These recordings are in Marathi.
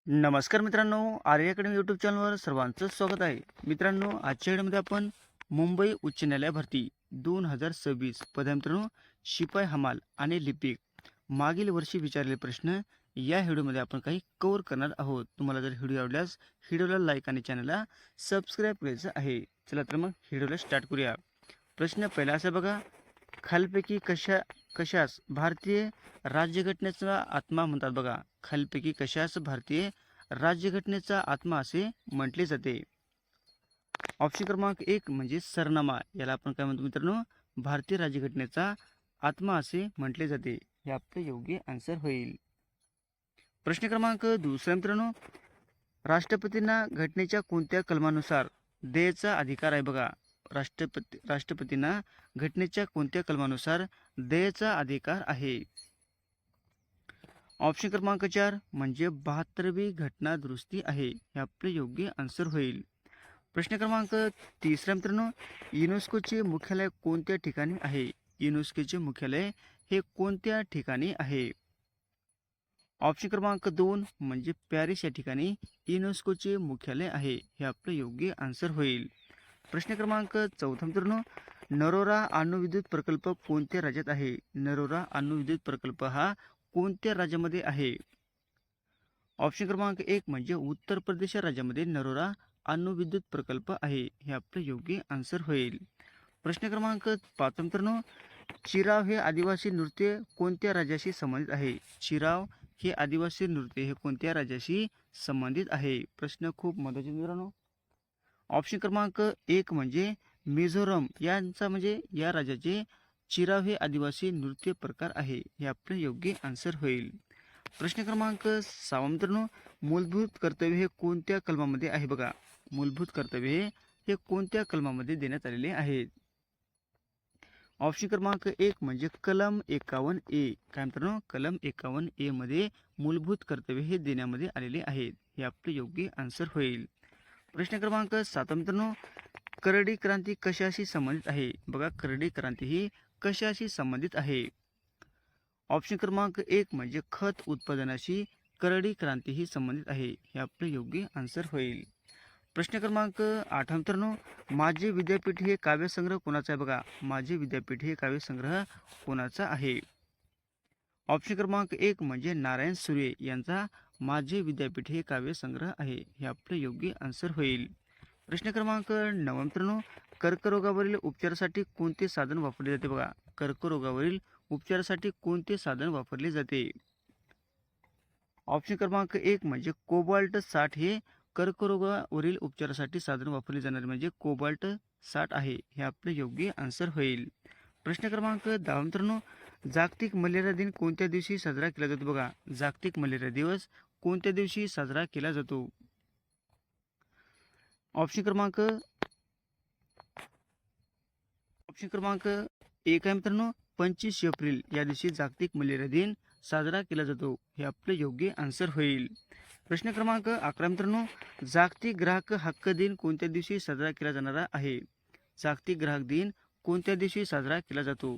नमस्कार मित्रांनो, आर्य अकॅडमी यूट्यूब चॅनलवर सर्वांचं स्वागत आहे. मित्रांनो, आजच्या व्हिडिओमध्ये आपण मुंबई उच्च न्यायालय भरती 2026 पदे मित्रांनो शिपाई हमाल आणि लिपिक मागील वर्षी विचारलेले प्रश्न या व्हिडिओमध्ये आपण काही कव्हर करणार आहोत. तुम्हाला जर व्हिडिओ आवडल्यास व्हिडिओला लाईक आणि चॅनलला सबस्क्राईब करायचं आहे. चला तर मग व्हिडिओला स्टार्ट करूया. प्रश्न पहिला असा बघा, खालपैकी कशास भारतीय राज्यघटनेचा आत्मा म्हणतात बघा. खालपैकी कशास भारतीय राज्यघटनेचा आत्मा असे म्हटले जाते? ऑप्शन क्रमांक 1 म्हणजे सरनामा, याला आपण काय म्हणतो मित्रांनो, भारतीय राज्यघटनेचा आत्मा असे म्हटले जाते. हे आपलं योग्य आन्सर होईल. प्रश्न क्रमांक दुसरा मित्रांनो, राष्ट्रपतींना घटनेच्या कोणत्या कलमानुसार देयचा अधिकार आहे बघा. राष्ट्रपतींना घटनेच्या कोणत्या कलमानुसार देयचा अधिकार आहे? ऑप्शन क्रमांक 4 म्हणजे 72वी घटना दुरुस्ती आहे. हे आपले योग्य आन्सर होईल. प्रश्न क्रमांक तिसरा मित्रांनो, युनेस्कोचे मुख्यालय कोणत्या ठिकाणी आहे? युनेस्कोचे मुख्यालय हे कोणत्या ठिकाणी आहे? ऑप्शन क्रमांक 2 म्हणजे पॅरिस या ठिकाणी युनेस्कोचे मुख्यालय आहे. हे आपलं योग्य आन्सर होईल. प्रश्न क्रमांक 4 मित्रांनो, नरोरा अणुविद्युत प्रकल्प कोणत्या राज्यात आहे? नरोरा अणुविद्युत प्रकल्प हा कोणत्या राज्यामध्ये आहे? ऑप्शन क्रमांक 1 म्हणजे उत्तर प्रदेश राज्यामध्ये नरोरा अणुविद्युत प्रकल्प आहे. हे आपलं योग्य आन्सर होईल. प्रश्न क्रमांक 5 मित्रांनो, चिराव हे आदिवासी नृत्य कोणत्या राज्याशी संबंधित आहे? चिराव हे आदिवासी नृत्य हे कोणत्या राज्याशी संबंधित आहे? प्रश्न खूप महत्त्वाचे मित्रांनो. ऑप्शन क्रमांक 1 म्हणजे मिझोरम यांचा म्हणजे या राज्याचे चिराव हे आदिवासी नृत्य प्रकार आहे. हे आपलं योग्य आन्सर होईल. प्रश्न क्रमांक 6 मित्रांनो, मूलभूत कर्तव्य हे कोणत्या कलमामध्ये आहे बघा. मूलभूत कर्तव्य हे कोणत्या कलमामध्ये देण्यात आलेले आहेत? ऑप्शन क्रमांक 1 म्हणजे कलम 51A. काय मित्रांनो, कलम 51A मध्ये मूलभूत कर्तव्य हे देण्यामध्ये आलेले आहेत. हे आपलं योग्य आन्सर होईल. प्रश्न क्रमांक 7 मित्रांनो, करडी क्रांती कशाशी संबंधित आहे बघा. करडी क्रांती ही कशाशी संबंधित आहे? ऑप्शन क्रमांक 1 म्हणजे खत उत्पादनाशी करडी क्रांती ही संबंधित आहे. हे आपलं योग्य आन्सर होईल. प्रश्न क्रमांक 8 मित्रांनो, माझे विद्यापीठ हे काव्यसंग्रह कोणाचा आहे बघा. माझे विद्यापीठ हे काव्यसंग्रह कोणाचा आहे? ऑप्शन क्रमांक 1 म्हणजे नारायण सुर्वे यांचा माझे विद्यापीठ हे काव्यसंग्रह आहे. हे आपलं योग्य आन्सर होईल. प्रश्न क्रमांक 9 मित्रांनो, कर्करोगावरील उपचारासाठी कोणते साधन वापरले जाते बघा. कर्करोगावरील उपचारासाठी कोणते साधन वापरले जाते? ऑप्शन क्रमांक 1 म्हणजे कोबाल्ट 60 हे कर्करोगावरील उपचारासाठी साधन वापरले जाणारे म्हणजे कोबाल्ट 60 आहे. हे आपले योग्य आन्सर होईल. प्रश्न क्रमांक 10 मित्रांनो, जागतिक मलेरिया दिन कोणत्या दिवशी साजरा केला जातो बघा. जागतिक मलेरिया दिवस कोणत्या दिवशी साजरा केला जातो? ऑप्शन क्रमांक 1 आहे मित्रांनो, 25 एप्रिल या दिवशी जागतिक मलेरिया दिन साजरा केला जातो. हे आपले योग्य आन्सर होईल. प्रश्न क्रमांक 11 मित्रांनो, जागतिक ग्राहक हक्क दिन कोणत्या दिवशी साजरा केला जाणार आहे? जागतिक ग्राहक दिन कोणत्या दिवशी साजरा केला जातो?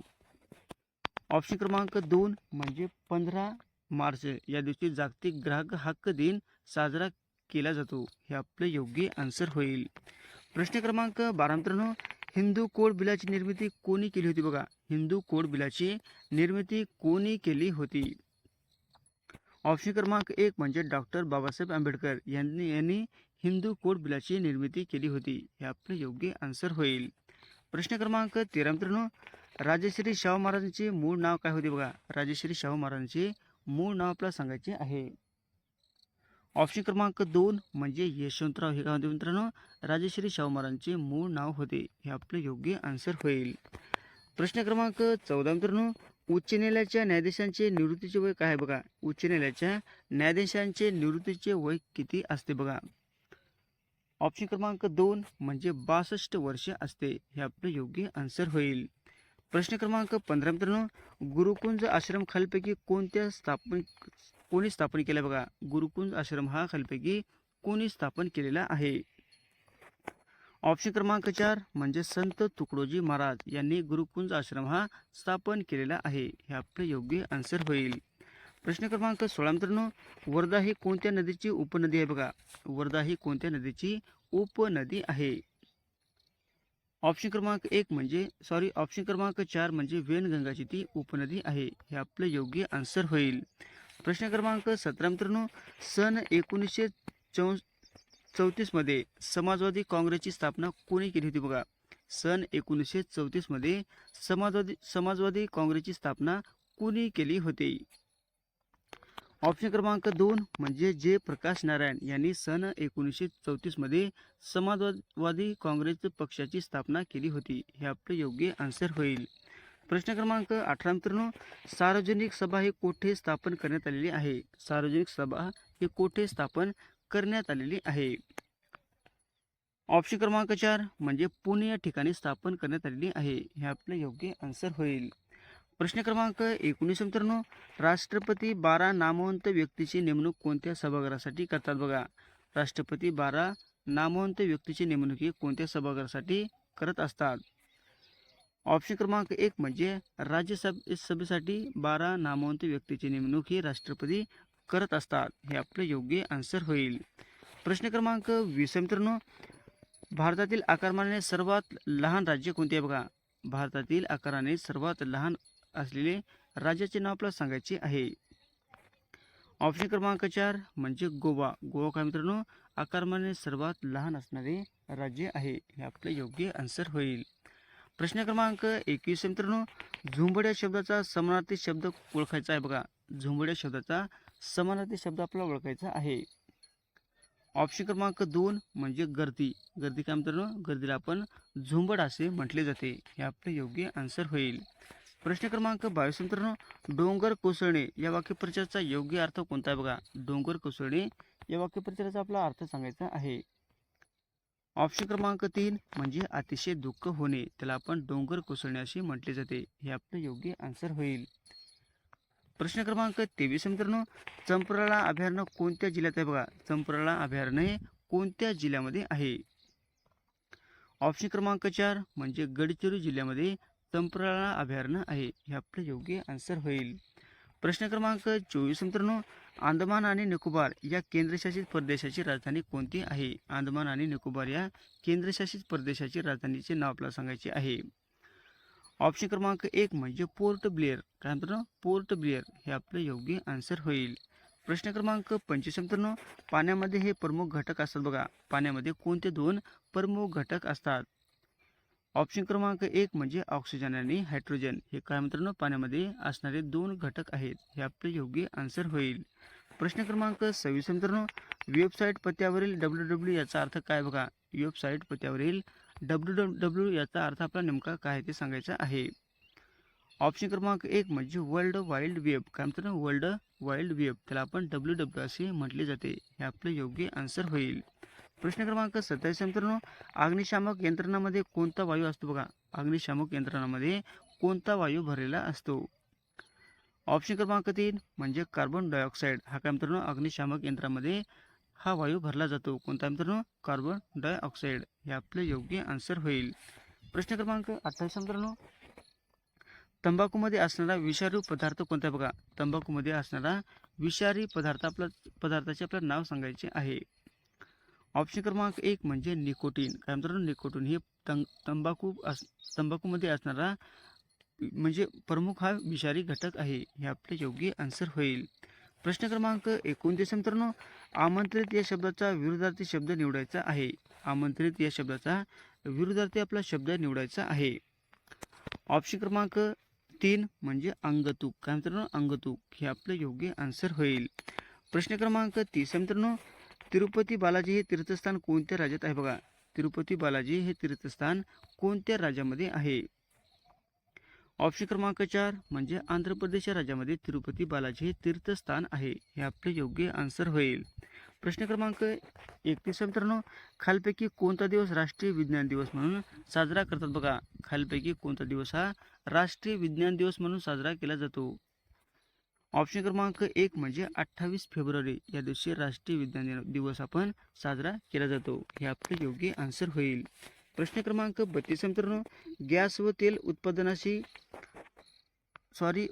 ऑप्शन क्रमांक 2 म्हणजे 15 मार्च या दिवशी जागतिक ग्राहक हक्क दिन साजरा केला जातो. हे आपले योग्य आन्सर होईल. प्रश्न क्रमांक 12 मित्रांनो, हिंदू कोड बिलाची निर्मिती कोणी केली होती बघा. हिंदू कोड बिलाची निर्मिती कोणी केली होती? ऑप्शन क्रमांक 1 म्हणजे डॉक्टर बाबासाहेब आंबेडकर यांनी हिंदू कोड बिलाची निर्मिती केली होती. हे आपले योग्य आन्सर होईल. प्रश्न क्रमांक 13 मित्रांनो, राजश्री शाहू महाराजांचे मूळ नाव काय होते बघा. राजश्री शाहू महाराजांचे मूळ नाव आपल्याला सांगायचे आहे. ऑप्शन क्रमांक 2 म्हणजे यशवंतराव हे काय होते मित्रांनो, राजश्री शाहू महाराजांचे मूळ नाव होते. हे आपले योग्य आन्सर होईल. प्रश्न क्रमांक 14 मित्रांनो, उच्च न्यायालयाच्या न्यायाधीशांचे निवृत्तीचे वय काय आहे बघा. उच्च न्यायालयाच्या न्यायाधीशांचे निवृत्तीचे वय किती असते बघा. ऑप्शन क्रमांक 2 म्हणजे 62 वर्ष असते. हे आपले योग्य आन्सर होईल. प्रश्न क्रमांक 15 मित्रांनो, गुरुकुंज आश्रम खालीलपैकी कोणी स्थापन केला बघा. गुरुकुंज आश्रम हा खालीलपैकी कोणी स्थापन केलेला आहे? ऑप्शन क्रमांक 4 म्हणजे संत तुकडोजी महाराज यांनी गुरुकुंज आश्रम हा स्थापन केलेला आहे. हे आपले योग्य आन्सर होईल. प्रश्न क्रमांक 16 मित्रांनो, वर्धा ही कोणत्या नदीची उपनदी आहे बघा. वर्धा ही कोणत्या नदीची उपनदी आहे. ऑप्शन क्रमांक 4 म्हणजे वेनगंगाची ती उपनदी आहे. हे आपलं योग्य आन्सर होईल. प्रश्न क्रमांक 17 मित्रांनो, सन 1934 मध्ये समाजवादी काँग्रेसची स्थापना कोणी केली होती बघा. सन 1934 मध्ये समाजवादी काँग्रेसची स्थापना कोणी केली होती. ऑप्शन क्रमांक 2 म्हणजे जयप्रकाश नारायण यांनी सन 1934 मध्ये समाजवादी काँग्रेस पक्षाची स्थापना केली होती. हे आपलं योग्य आन्सर होईल. प्रश्न क्रमांक 18 मित्रांनो, सार्वजनिक सभा ही कोठे स्थापन करण्यात आलेली आहे. सार्वजनिक सभा ही कोठे स्थापन करण्यात आलेली आहे. ऑप्शन क्रमांक 4 म्हणजे पुणे या ठिकाणी स्थापन करण्यात आलेली आहे. हे आपलं योग्य आन्सर होईल. प्रश्न क्रमांक 19 मित्रांनो, राष्ट्रपती 12 नामवंत व्यक्तीची नेमणूक कोणत्या सभागृहासाठी करतात बघा. राष्ट्रपती 12 नामवंत व्यक्तीची नेमणूक ही कोणत्या सभागृहासाठी करत असतात. ऑप्शन क्रमांक 1 म्हणजे राज्यसभेसाठी 12 नामवंत व्यक्तीची नेमणूक ही राष्ट्रपती करत असतात. हे आपलं योग्य आन्सर होईल. प्रश्न क्रमांक 20 मित्रांनो, भारतातील आकारमानाने सर्वात लहान राज्य कोणते आहे बघा. भारतातील आकाराने सर्वात लहान असलेले राज्याचे नाव आपल्याला सांगायचे आहे. ऑप्शन क्रमांक 4 म्हणजे गोवा. गोवा काय मित्रांनो, आकारमानाने सर्वात लहान असणारे राज्य आहे. हे आपलं योग्य आन्सर होईल. प्रश्न क्रमांक 21 मित्रांनो, झुंबड या शब्दाचा समानार्थी शब्द ओळखायचा आहे बघा. झुंबड या शब्दाचा समानार्थी शब्द आपल्याला ओळखायचा आहे. ऑप्शन क्रमांक 2 म्हणजे गर्दी. गर्दी काय मित्रांनो, गर्दीला आपण झुंबड असे म्हटले जाते. हे आपलं योग्य आन्सर होईल. प्रश्न क्रमांक 22 मित्रांनो, डोंगर कोसळणे या वाक्यप्रचाराचा योग्य अर्थ कोणता आहे बघा. डोंगर कोसळणे या वाक्यप्रचाराचा आपला अर्थ सांगायचा आहे. ऑप्शन क्रमांक 3 म्हणजे अतिशय दुःख होणे, त्याला आपण डोंगर कोसळणे असे म्हटले जाते. हे आपलं योग्य आन्सर होईल. प्रश्न क्रमांक 23 मित्रांनो, चंपराळा अभयारण्य कोणत्या जिल्ह्यात आहे बघा. चंपराळा अभयारण्य कोणत्या जिल्ह्यामध्ये आहे. ऑप्शन क्रमांक 4 म्हणजे गडचिरोली जिल्ह्यामध्ये चंपराळा अभयारण्य आहे. हे आपलं योग्य आन्सर होईल. प्रश्न क्रमांक 24 मित्रांनो, अंदमान आणि निकोबार या केंद्रशासित प्रदेशाची राजधानी कोणती आहे. अंदमान आणि निकोबार या केंद्रशासित प्रदेशाची राजधानीचे नाव आपल्याला सांगायचे आहे. ऑप्शन क्रमांक 1 म्हणजे पोर्ट ब्लेअर. काय मित्रांनो, पोर्ट ब्लेअर हे आपलं योग्य आन्सर होईल. प्रश्न क्रमांक 25 मित्रांनो, पाण्यामध्ये हे प्रमुख घटक असतात बघा. पाण्यामध्ये कोणते 2 प्रमुख घटक असतात. ऑप्शन क्रमांक 1 म्हणजे ऑक्सिजन आणि हायड्रोजन. हे काय मित्रांनो, पाण्यामध्ये असणारे 2 घटक आहेत. हे आपले योग्य आन्सर होईल. प्रश्न क्रमांक 26 मित्रांनो, वेबसाईट पत्त्यावरील www याचा अर्थ काय बघा. वेबसाईट पत्त्यावरील www याचा अर्थ आपला नेमका काय ते सांगायचा आहे. ऑप्शन क्रमांक 1 म्हणजे वर्ल्ड वाईल्ड वेब. काय मित्रांनो, वर्ल्ड वाईल्ड वेब, त्याला आपण www असे म्हटले जाते. हे आपले योग्य आन्सर होईल. प्रश्न क्रमांक 27 मित्रांनो, अग्निशामक यंत्रणामध्ये कोणता वायू असतो बघा. अग्निशामक यंत्रणामध्ये कोणता वायू भरलेला असतो. ऑप्शन क्रमांक 3 म्हणजे कार्बन डायऑक्साईड. हा काय मित्रांनो, अग्निशामक यंत्रामध्ये हा वायू भरला जातो. कोणता मित्रांनो, कार्बन डायऑक्साईड. हे आपले योग्य आन्सर होईल. प्रश्न क्रमांक 28 मित्रांनो, तंबाखूमध्ये असणारा विषारी पदार्थ कोणता बघा. तंबाखूमध्ये असणारा विषारी पदार्थाचे आपल्याला नाव सांगायचे आहे. ऑप्शन क्रमांक 1 म्हणजे निकोटीन. काय मित्रांनो, निकोटीन हे तंबाखूमध्ये असणारा म्हणजे प्रमुख हा विषारी घटक आहे. हे आपले योग्य आन्सर होईल. प्रश्न क्रमांक 29 मित्रांनो, आमंत्रित या शब्दाचा विरुद्धार्थी शब्द निवडायचा आहे. आमंत्रित या शब्दाचा विरुद्धार्थी आपला शब्द निवडायचा आहे. ऑप्शन क्रमांक 3 म्हणजे अंगतूक. काय मित्रांनो, अंगतूक हे आपले योग्य आन्सर होईल. प्रश्न क्रमांक 30 मित्रांनो, तिरुपती बालाजी हे तीर्थस्थान कोणत्या राज्यात आहे बघा. तिरुपती बालाजी हे तीर्थस्थान कोणत्या राज्यामध्ये आहे. ऑप्शन क्रमांक 4 म्हणजे आंध्र प्रदेश या राज्यामध्ये तिरुपती बालाजी हे तीर्थस्थान आहे. हे आपले योग्य आन्सर होईल. प्रश्न क्रमांक 31 मित्रांनो, खालपैकी कोणता दिवस राष्ट्रीय विज्ञान दिवस म्हणून साजरा करतात बघा. खालपैकी कोणता दिवस हा राष्ट्रीय विज्ञान दिवस म्हणून साजरा केला जातो. ऑप्शन क्रमांक 1 म्हणजे 28 फेब्रुवारी या दिवशी राष्ट्रीय विज्ञान दिवस आपण साजरा केला जातो. हे आपले योग्य आन्सर होईल. प्रश्न क्रमांक 32 मित्रांनो, गॅस व तेल उत्पादनाशी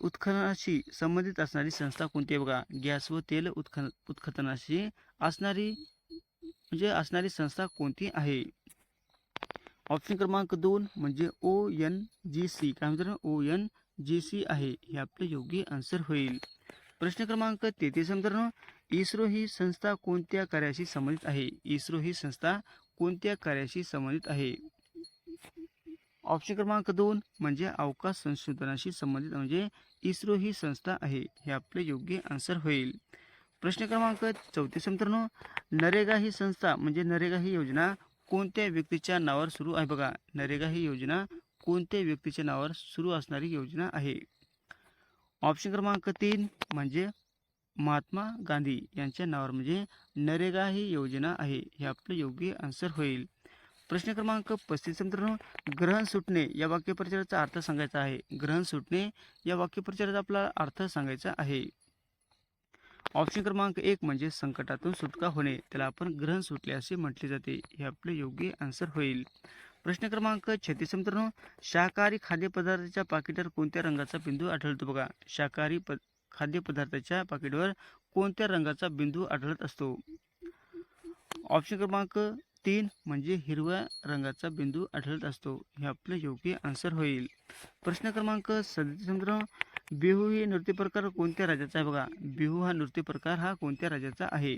उत्खननाशी संबंधित असणारी संस्था कोणती आहे बघा. गॅस व तेल उत्खननाशी असणारी संस्था कोणती आहे. ऑप्शन क्रमांक 2 म्हणजे ONGC. काय म्हणतात ONGC आहे. हे आपले योग्य आन्सर होईल. प्रश्न क्रमांक 33 मित्रांनो, इस्रो ही संस्था कोणत्या कार्याशी संबंधित आहे. इस्रो ही संस्था कोणत्या कार्याशी संबंधित आहे. ऑप्शन क्रमांक 2 म्हणजे अवकाश संशोधनाशी संबंधित म्हणजे इस्रो ही संस्था आहे. हे आपले योग्य आन्सर होईल. प्रश्न क्रमांक 34 मित्रांनो, नरेगा ही संस्था म्हणजे नरेगा ही योजना कोणत्या व्यक्तीच्या नावावर सुरू आहे बघा. नरेगा ही योजना कोणत्या व्यक्तीच्या नावावर सुरू असणारी योजना आहे. ऑप्शन क्रमांक 3 म्हणजे महात्मा गांधी यांच्या नावावर म्हणजे नरेगा ही योजना आहे. हे आपलं योग्य आन्सर होईल. प्रश्न क्रमांक 35 मित्रांनो, ग्रहण सुटणे या वाक्यप्रचाराचा अर्थ सांगायचा आहे. ग्रहण सुटणे या वाक्यप्रचाराचा आपला अर्थ सांगायचा आहे. ऑप्शन क्रमांक 1 म्हणजे संकटातून सुटका होणे, त्याला आपण ग्रहण सुटले असे म्हटले जाते. हे आपले योग्य आन्सर होईल. प्रश्न क्रमांक 36 मित्रांनो, शाकाहारी खाद्यपदार्थाच्या पाकिटावर कोणत्या रंगाचा बिंदू आढळतो बघा. शाकाहारी खाद्यपदार्थाच्या पाकिटवर कोणत्या रंगाचा बिंदू आढळत असतो. ऑप्शन क्रमांक 3 म्हणजे हिरव्या रंगाचा बिंदू आढळत असतो. हे आपले योग्य आन्सर होईल. प्रश्न क्रमांक 37 मित्रांनो, बिहू ही नृत्य प्रकार कोणत्या राज्याचा आहे बघा. बिहू हा नृत्य प्रकार हा कोणत्या राज्याचा आहे.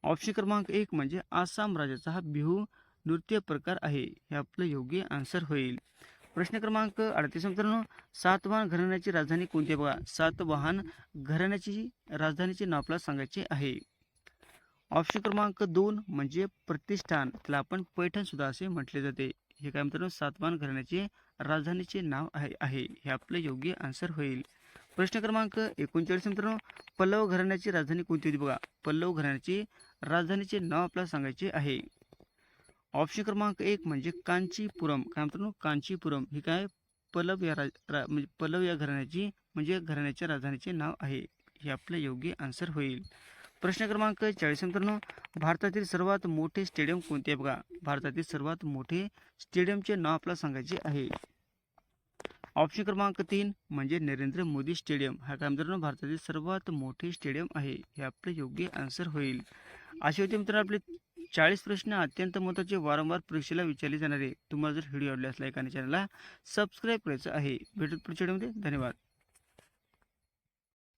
ऑप्शन क्रमांक 1 म्हणजे आसाम राज्याचा हा बिहू नृत्य प्रकार आहे. हे आपलं योग्य आन्सर होईल. प्रश्न क्रमांक 38 मित्रांनो, सातवाहन घराण्याची राजधानी कोणती आहे बघा. सातवाहन घराण्याची राजधानीचे नाव आपल्याला सांगायचे आहे. ऑप्शन क्रमांक 2 म्हणजे प्रतिष्ठान, त्याला आपण पैठण सुद्धा असे म्हटले जाते. हे काय मित्रांनो, सातवाहन घराण्याचे राजधानीचे नाव आहे. हे आपले योग्य आन्सर होईल. प्रश्न क्रमांक 39 मित्रांनो, पल्लव घराण्याची राजधानी कोणती होती बघा. पल्लव घराण्याची राजधानीचे नाव आपल्याला सांगायचे आहे. ऑप्शन क्रमांक 1 म्हणजे कांचीपुरम. काय मित्रांनो, कांचीपुरम ही काय पल्लव या घराण्याची म्हणजे घराण्याच्या राजधानीचे नाव आहे. हे आपले योग्य आन्सर होईल. प्रश्न क्रमांक 40 मित्रांनो, भारतातील सर्वात मोठे स्टेडियम कोणते आहे बघा. भारतातील सर्वात मोठे स्टेडियमचे नाव आपल्याला सांगायचे आहे. ऑप्शन क्रमांक 3 म्हणजे नरेंद्र मोदी स्टेडियम. हा काय मित्रांनो भारतातील सर्वात मोठे स्टेडियम आहे. हे आपले योग्य आन्सर होईल. असे होते मित्रांनो आपले 40 प्रश्न अत्यंत महत्त्वाचे वारंवार परीक्षेला विचारले जाणारे. तुम्हाला जर व्हिडिओ आवडला असला एका चॅनलला सबस्क्राईब करायचं आहे. भेटूत पुढच्या व्हिडिओमध्ये. धन्यवाद.